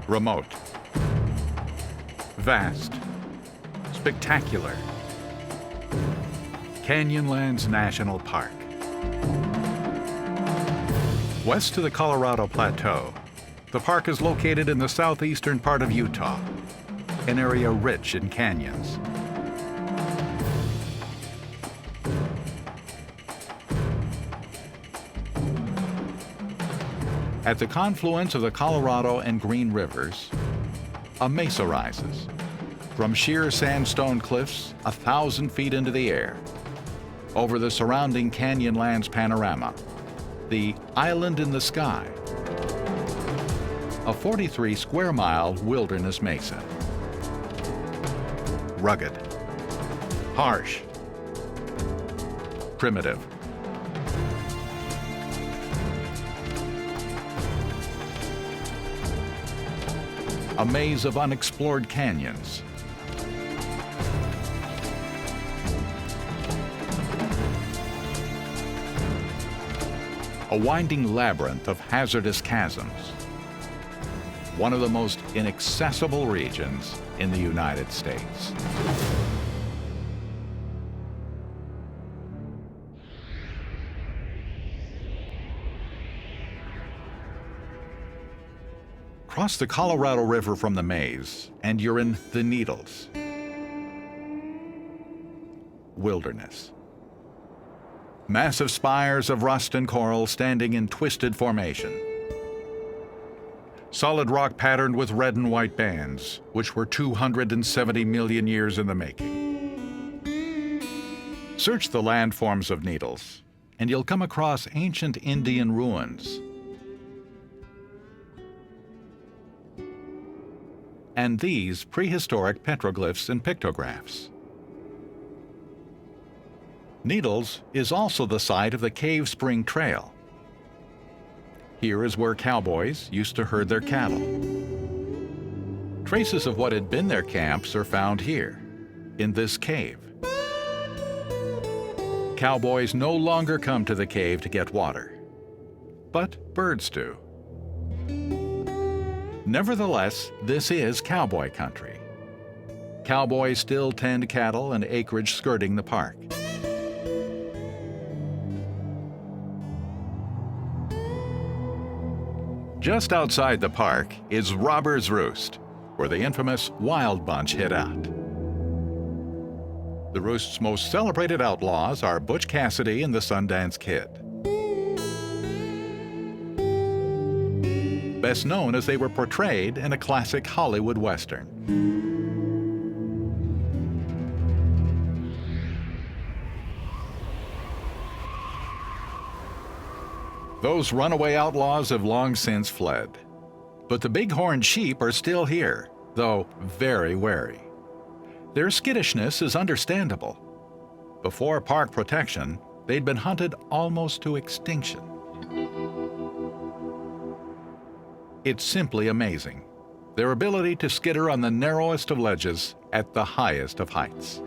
Remote. Vast. Spectacular. Canyonlands National Park. West to the Colorado Plateau, the park is located in the southeastern part of Utah, an area rich in canyons. At the confluence of the Colorado and Green Rivers, a mesa rises from sheer sandstone cliffs 1,000 feet into the air. Over the surrounding Canyonlands panorama, the Island in the Sky, a 43 square mile wilderness mesa. Rugged, harsh, primitive. A maze of unexplored canyons. A winding labyrinth of hazardous chasms. One of the most inaccessible regions in the United States. Cross the Colorado River from the maze, and you're in the Needles. Wilderness. Massive spires of rust and coral standing in twisted formation. Solid rock patterned with red and white bands, which were 270 million years in the making. Search the landforms of Needles, and you'll come across ancient Indian ruins. And these prehistoric petroglyphs and pictographs. Needles is also the site of the Cave Spring Trail. Here is where cowboys used to herd their cattle. Traces of what had been their camps are found here, in this cave. Cowboys no longer come to the cave to get water, but birds do. Nevertheless, this is cowboy country. Cowboys still tend cattle and acreage skirting the park. Just outside the park is Robber's Roost, where the infamous Wild Bunch hid out. The Roost's most celebrated outlaws are Butch Cassidy and the Sundance Kid. Best known as they were portrayed in a classic Hollywood Western. Those runaway outlaws have long since fled. But the bighorn sheep are still here, though very wary. Their skittishness is understandable. Before park protection, they'd been hunted almost to extinction. It's simply amazing, their ability to skitter on the narrowest of ledges at the highest of heights.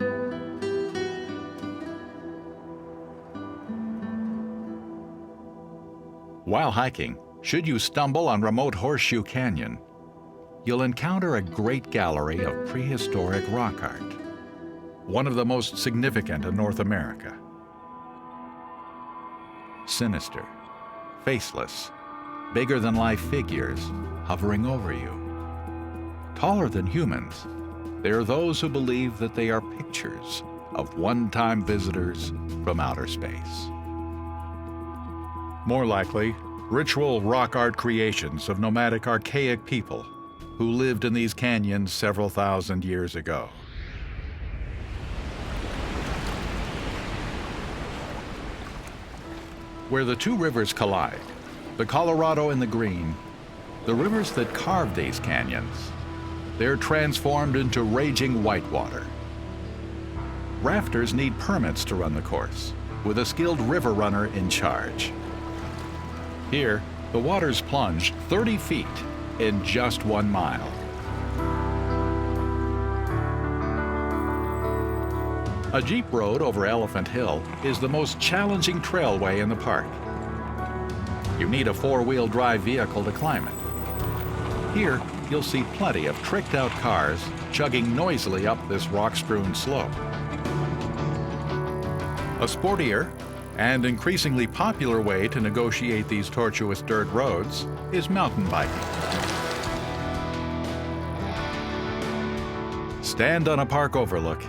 While hiking, should you stumble on remote Horseshoe Canyon, you'll encounter a great gallery of prehistoric rock art, one of the most significant in North America. Sinister, faceless, bigger-than-life figures hovering over you. Taller than humans, they are those who believe that they are pictures of one-time visitors from outer space. More likely, ritual rock art creations of nomadic archaic people who lived in these canyons several thousand years ago. Where the two rivers collide, the Colorado and the Green, the rivers that carved these canyons, they're transformed into raging whitewater. Rafters need permits to run the course, with a skilled river runner in charge. Here, the waters plunge 30 feet in just 1 mile. A jeep road over Elephant Hill is the most challenging trailway in the park. You need a 4-wheel drive vehicle to climb it. Here, you'll see plenty of tricked-out cars chugging noisily up this rock-strewn slope. A sportier and increasingly popular way to negotiate these tortuous dirt roads is mountain biking. Stand on a park overlook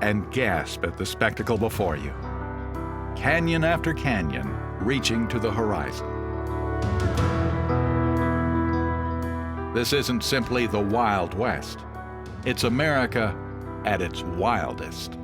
and gasp at the spectacle before you. Canyon after canyon reaching to the horizon. This isn't simply the Wild West. It's America at its wildest.